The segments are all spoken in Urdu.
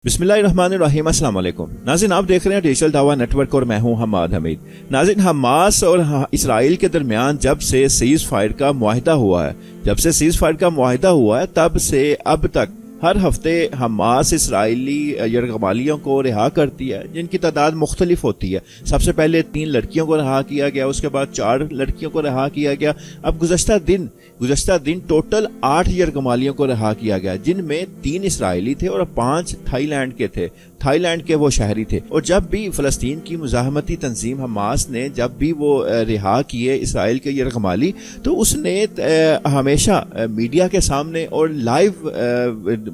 بسم اللہ الرحمن الرحیم۔ السلام علیکم ناظرین، آپ دیکھ رہے ہیں ڈیجیٹل دعویٰ نیٹ ورک اور میں ہوں حماد حمید۔ ناظرین، حماس اور اسرائیل کے درمیان جب سے سیز فائر کا معاہدہ ہوا ہے تب سے اب تک ہر ہفتے حماس اسرائیلی یرغمالیوں کو رہا کرتی ہے، جن کی تعداد مختلف ہوتی ہے۔ سب سے پہلے 3 لڑکیوں کو رہا کیا گیا، اس کے بعد 4 لڑکیوں کو رہا کیا گیا۔ اب گزشتہ دن ٹوٹل 8 یرغمالیوں کو رہا کیا گیا، جن میں 3 اسرائیلی تھے اور 5 تھائی لینڈ کے وہ شہری تھے۔ اور جب بھی فلسطین کی مزاحمتی تنظیم حماس نے جب بھی وہ رہا کیے اسرائیل کے یرغمالی، تو اس نے ہمیشہ میڈیا کے سامنے اور لائیو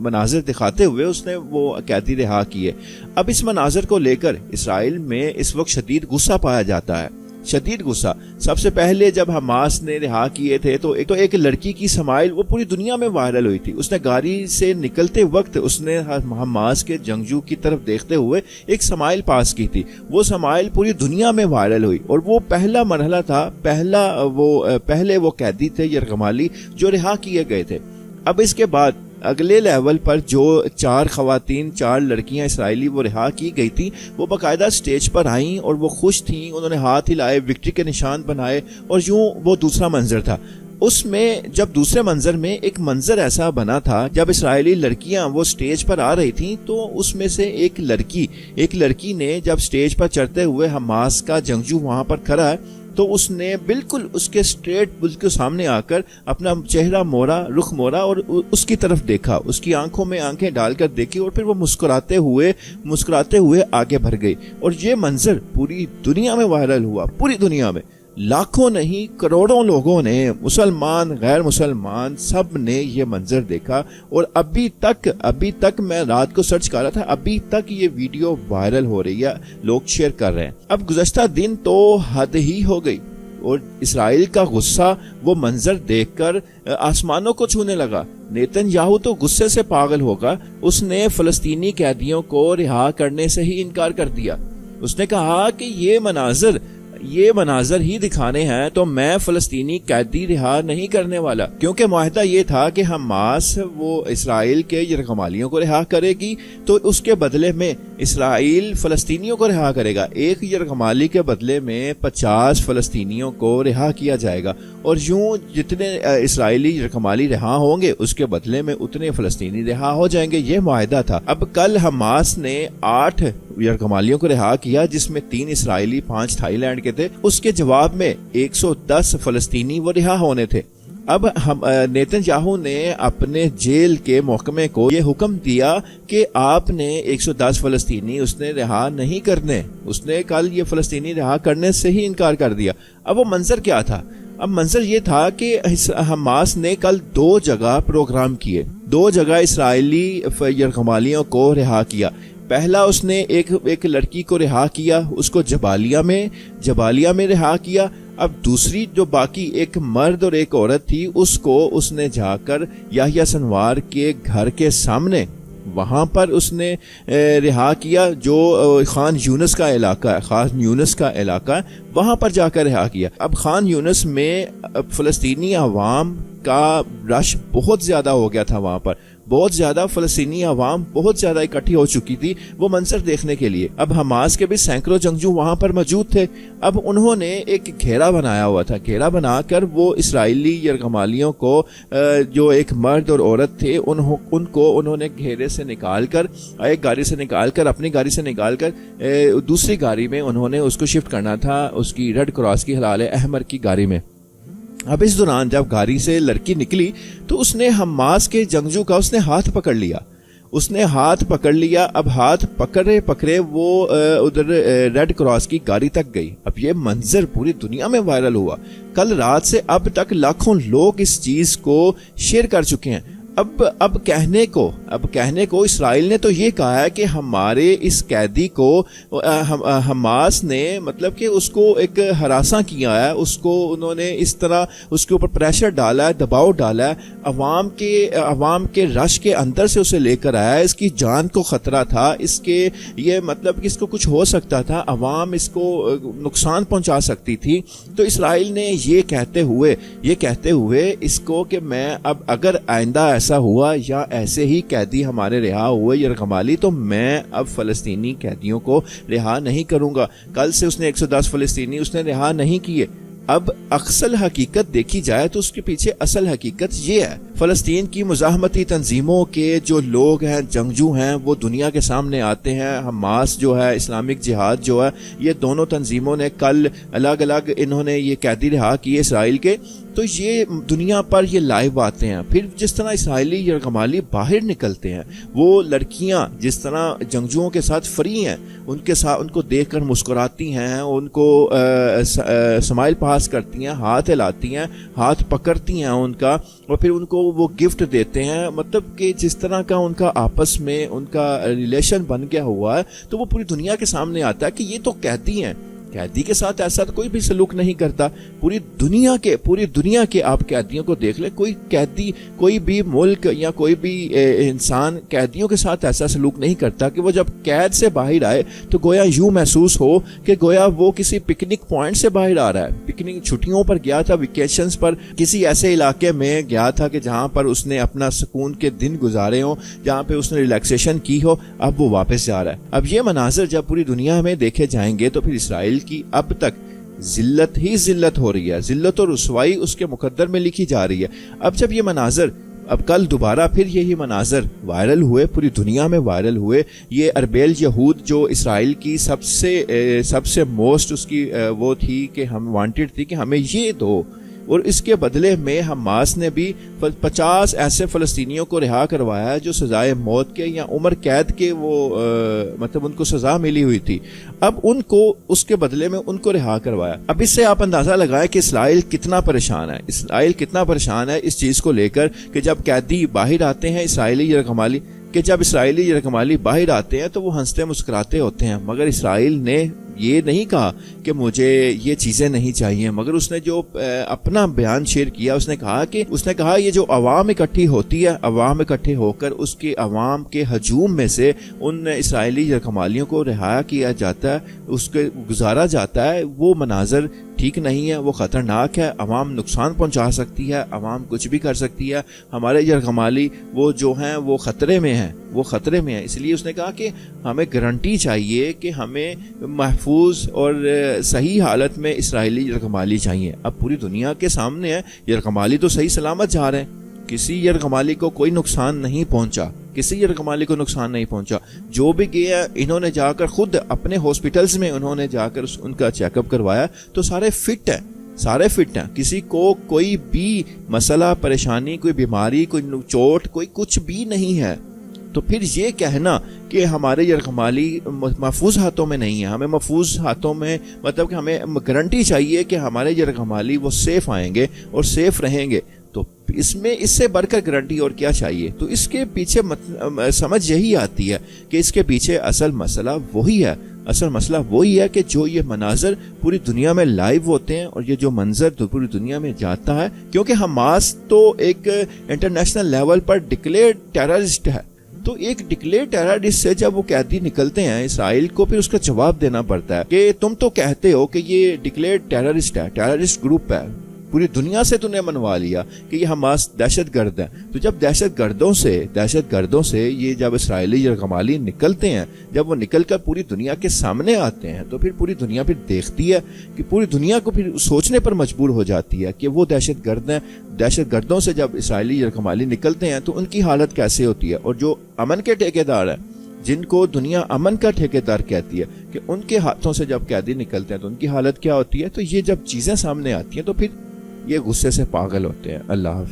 مناظر دکھاتے ہوئے اس نے وہ قیدی رہا کیے۔ اب اس مناظر کو لے کر اسرائیل میں اس وقت شدید غصہ پایا جاتا ہے، شدید غصہ۔ سب سے پہلے جب حماس نے رہا کیے تھے تو ایک لڑکی کی سمائل وہ پوری دنیا میں وائرل ہوئی تھی۔ اس نے گاڑی سے نکلتے وقت اس نے حماس کے جنگجو کی طرف دیکھتے ہوئے ایک سمائل پاس کی تھی۔ وہ سمائل پوری دنیا میں وائرل ہوئی اور وہ پہلا مرحلہ تھا، پہلے وہ قیدی تھے یرغمالی جو رہا کیے گئے تھے۔ اب اس کے بعد اگلے لیول پر جو 4 لڑکیاں اسرائیلی وہ رہا کی گئی تھی، وہ باقاعدہ سٹیج پر آئیں اور وہ خوش تھیں، انہوں نے ہاتھ ہلائے، وکٹری کے نشان بنائے، اور یوں وہ دوسرا منظر تھا۔ اس میں جب دوسرے منظر میں ایک منظر ایسا بنا تھا، جب اسرائیلی لڑکیاں وہ سٹیج پر آ رہی تھیں تو اس میں سے ایک لڑکی نے جب سٹیج پر چڑھتے ہوئے حماس کا جنگجو وہاں پر کھڑا ہے تو اس نے بالکل اس کے اسٹریٹ بالکل سامنے آ کر اپنا چہرہ موڑا، رخ موڑا اور اس کی طرف دیکھا، اس کی آنکھوں میں آنکھیں ڈال کر دیکھی، اور پھر وہ مسکراتے ہوئے آگے بڑھ گئی۔ اور یہ منظر پوری دنیا میں وائرل ہوا، پوری دنیا میں لاکھوں نہیں کروڑوں لوگوں نے، مسلمان غیر مسلمان سب نے یہ منظر دیکھا۔ اور ابھی تک میں رات کو سرچ کر رہا تھا، ابھی تک یہ ویڈیو وائرل ہو رہی ہے، لوگ شیئر کر رہے ہیں۔ اب گزشتہ دن تو حد ہی ہو گئی اور اسرائیل کا غصہ وہ منظر دیکھ کر آسمانوں کو چھونے لگا۔ نیتن یاہو تو غصے سے پاگل ہوگا، اس نے فلسطینی قیدیوں کو رہا کرنے سے ہی انکار کر دیا۔ اس نے کہا کہ یہ مناظر ہی دکھانے ہیں تو میں فلسطینی قیدی رہا نہیں کرنے والا، کیونکہ معاہدہ یہ تھا کہ حماس وہ اسرائیل کے یرغمالیوں کو رہا کرے گی تو اس کے بدلے میں اسرائیل فلسطینیوں کو رہا کرے گا۔ ایک یرغمالی کے بدلے میں 50 فلسطینیوں کو رہا کیا جائے گا، اور یوں جتنے اسرائیلی یرغمالی رہا ہوں گے اس کے بدلے میں اتنے فلسطینی رہا ہو جائیں گے، یہ معاہدہ تھا۔ اب کل حماس نے 8 یرغمالیوں کو رہا کیا، جس میں 3 اسرائیلی 5 تھائی لینڈ کے تھے۔ اس کے جواب میں 110 فلسطینی وہ رہا ہونے تھے۔ اب نیتن یاہو نے اپنے جیل کے محکمے کو یہ حکم دیا کہ آپ نے 110 فلسطینی اس نے رہا نہیں کرنے، اس نے کل یہ فلسطینی رہا کرنے سے ہی انکار کر دیا۔ اب وہ منظر کیا تھا؟ اب منظر یہ تھا کہ حماس نے کل 2 جگہ پروگرام کیے، 2 جگہ اسرائیلی یرغمالیوں کو رہا کیا۔ پہلا اس نے ایک لڑکی کو رہا کیا، اس کو جبالیہ میں رہا کیا۔ اب دوسری جو باقی ایک مرد اور ایک عورت تھی، اس کو اس نے جا کر یحییٰ سنوار کے گھر کے سامنے وہاں پر اس نے رہا کیا، جو خان یونس کا علاقہ ہے، وہاں پر جا کر رہا کیا۔ اب خان یونس میں فلسطینی عوام کا رش بہت زیادہ ہو گیا تھا، وہاں پر بہت زیادہ فلسطینی عوام بہت زیادہ اکٹھی ہو چکی تھی وہ منظر دیکھنے کے لیے۔ اب حماس کے بھی سینکڑوں جنگجو وہاں پر موجود تھے۔ اب انہوں نے ایک گھیرا بنایا ہوا تھا، گھیرا بنا کر وہ اسرائیلی یرغمالیوں کو جو ایک مرد اور عورت تھے ان کو انہوں نے گھیرے سے نکال کر، ایک گاڑی سے نکال کر، اپنی گاڑی سے نکال کر دوسری گاڑی میں انہوں نے اس کو شفٹ کرنا تھا، اس کی ریڈ کراس کی ہلال احمر کی گاڑی میں۔ اب اس دوران جب گاڑی سے لڑکی نکلی تو اس نے حماس کے جنگجو کا اس نے ہاتھ پکڑ لیا۔ اب ہاتھ پکڑے وہ ادھر ریڈ کراس کی گاڑی تک گئی۔ اب یہ منظر پوری دنیا میں وائرل ہوا۔ کل رات سے اب تک لاکھوں لوگ اس چیز کو شیئر کر چکے ہیں۔ اب کہنے کو اسرائیل نے تو یہ کہا ہے کہ ہمارے اس قیدی کو حماس نے مطلب کہ اس کو ایک ہراساں کیا ہے، اس کو انہوں نے اس طرح اس کے اوپر پریشر ڈالا ہے، دباؤ ڈالا ہے، عوام کے رش کے اندر سے اسے لے کر آیا ہے، اس کی جان کو خطرہ تھا، اس کے یہ مطلب کہ اس کو کچھ ہو سکتا تھا، عوام اس کو نقصان پہنچا سکتی تھی۔ تو اسرائیل نے یہ کہتے ہوئے اس کو کہ میں اب اگر آئندہ ایسا ہوا یا ایسے ہی قیدی ہمارے رہا ہوئے یرغمالی تو میں اب فلسطینی قیدیوں کو رہا نہیں کروں گا. کل سے اس نے 110 فلسطینی اس نے رہا نہیں کیے. اب اصل حقیقت دیکھی جائے تو اس کے پیچھے اصل حقیقت یہ ہے. فلسطین کی مزاحمتی تنظیموں کے جو لوگ ہیں، جنگجو ہیں، وہ دنیا کے سامنے آتے ہیں. حماس جو ہے، اسلامک جہاد جو ہے، یہ دونوں تنظیموں نے کل الگ الگ انہوں نے یہ قیدی رہا کیے اسرائیل کے. تو یہ دنیا پر یہ لائیو آتے ہیں. پھر جس طرح اسرائیلی یرغمالی باہر نکلتے ہیں، وہ لڑکیاں جس طرح جنگجوؤں کے ساتھ فری ہیں، ان کے ساتھ ان کو دیکھ کر مسکراتی ہیں، ان کو سمائل پاس کرتی ہیں، ہاتھ ہلاتی ہیں، ہاتھ پکڑتی ہیں ان کا، اور پھر ان کو وہ گفٹ دیتے ہیں. مطلب کہ جس طرح کا ان کا آپس میں ان کا ریلیشن بن گیا ہوا ہے، تو وہ پوری دنیا کے سامنے آتا ہے کہ یہ تو قیدی ہیں. قیدی کے ساتھ ایسا تو کوئی بھی سلوک نہیں کرتا. پوری دنیا کے آپ قیدیوں کو دیکھ لیں. کوئی قیدی، کوئی بھی ملک یا کوئی بھی انسان قیدیوں کے ساتھ ایسا سلوک نہیں کرتا کہ وہ جب قید سے باہر آئے تو گویا یوں محسوس ہو کہ گویا وہ کسی پکنک پوائنٹ سے باہر آ رہا ہے. پکنک چھٹیوں پر گیا تھا، ویکیشنز پر کسی ایسے علاقے میں گیا تھا کہ جہاں پر اس نے اپنا سکون کے دن گزارے ہوں، جہاں پہ اس نے ریلیکسیشن کی ہو. اب وہ واپس جا رہا ہے. اب یہ مناظر جب پوری دنیا میں دیکھے جائیں گے تو پھر اسرائیل کی اب تک ذلت ہی ذلت ہو رہی ہے. ذلت اور رسوائی اس کے مقدر میں لکھی جا رہی ہے. اب جب یہ مناظر، اب کل دوبارہ پھر یہی مناظر وائرل ہوئے، پوری دنیا میں وائرل ہوئے. یہ اربیل یہود جو اسرائیل کی سب سے موسٹ اس کی وہ تھی کہ ہم وانٹڈ تھی کہ ہمیں یہ دو، اور اس کے بدلے میں حماس نے بھی 50 ایسے فلسطینیوں کو رہا کروایا جو سزائے موت کے یا عمر قید کے وہ مطلب ان کو سزا ملی ہوئی تھی. اب ان کو اس کے بدلے میں ان کو رہا کروایا. اب اس سے آپ اندازہ لگائیں کہ اسرائیل کتنا پریشان ہے. اسرائیل کتنا پریشان ہے اس چیز کو لے کر کہ جب قیدی باہر آتے ہیں اسرائیلی یرغمالی باہر آتے ہیں تو وہ ہنستے مسکراتے ہوتے ہیں. مگر اسرائیل نے یہ نہیں کہا کہ مجھے یہ چیزیں نہیں چاہیے، مگر اس نے جو اپنا بیان شیئر کیا، اس نے کہا یہ جو عوام اکٹھی ہوتی ہے، عوام اکٹھے ہو کر اس کی عوام کے ہجوم میں سے ان اسرائیلی یرغمالیوں کو رہا کیا جاتا ہے، اس کے گزارا جاتا ہے، وہ مناظر ٹھیک نہیں ہے، وہ خطرناک ہے. عوام نقصان پہنچا سکتی ہے، عوام کچھ بھی کر سکتی ہے. ہمارے یرغمالی وہ جو ہیں وہ خطرے میں ہیں. اس لیے اس نے کہا کہ ہمیں گارنٹی چاہیے کہ ہمیں محفوظ اور صحیح حالت میں اسرائیلی یرغمالی چاہیے. اب پوری دنیا کے سامنے ہے، یرغمالی تو صحیح سلامت جا رہے ہیں. کسی یرغمالی کو کوئی نقصان نہیں پہنچا. جو بھی گیا انہوں نے جا کر خود اپنے ہاسپٹلز میں انہوں نے جا کر ان کا چیک اپ کروایا تو سارے فٹ ہیں. کسی کو کوئی بھی مسئلہ، پریشانی، کوئی بیماری، کوئی چوٹ، کوئی کچھ بھی نہیں ہے. تو پھر یہ کہنا کہ ہمارے یرغمالی محفوظ ہاتھوں میں نہیں ہے، ہمیں محفوظ ہاتھوں میں مطلب کہ ہمیں گارنٹی چاہیے کہ ہمارے یرغمالی وہ سیف آئیں گے اور سیف رہیں گے. تو اس سے بڑھ کر گارنٹی اور کیا چاہیے؟ تو اس کے پیچھے سمجھ یہی آتی ہے کہ اس کے پیچھے اصل مسئلہ وہی ہے کہ جو یہ مناظر پوری دنیا میں لائیو ہوتے ہیں اور یہ جو منظر پوری دنیا میں جاتا ہے، کیونکہ حماس تو ایک انٹرنیشنل لیول پر ڈکلیئرڈ ٹیررسٹ ہے. تو ایک ڈکلیئر ٹیررسٹ سے جب وہ قیدی نکلتے ہیں اسرائیل کو پھر اس کا جواب دینا پڑتا ہے کہ تم تو کہتے ہو کہ یہ ڈکلیئر ٹیررسٹ ہے، ٹیررسٹ گروپ ہے، پوری دنیا سے تم نے منوا لیا کہ یہ حماس دہشت گرد ہے. تو جب دہشت گردوں سے یہ جب اسرائیلی یرغمالی نکلتے ہیں، جب وہ نکل کر پوری دنیا کے سامنے آتے ہیں تو پھر پوری دنیا پھر دیکھتی ہے کہ پوری دنیا کو پھر سوچنے پر مجبور ہو جاتی ہے کہ وہ دہشت گرد ہیں. دہشت گردوں سے جب اسرائیلی یرغمالی نکلتے ہیں تو ان کی حالت کیسے ہوتی ہے. اور جو امن کے ٹھیکیدار ہیں، جن کو دنیا امن کا ٹھیکیدار کہتی ہے، کہ ان کے ہاتھوں سے جب قیدی نکلتے ہیں تو ان کی حالت کیا ہوتی ہے. تو یہ جب چیزیں سامنے آتی ہیں تو پھر یہ غصے سے پاگل ہوتے ہیں. اللہ حافظ.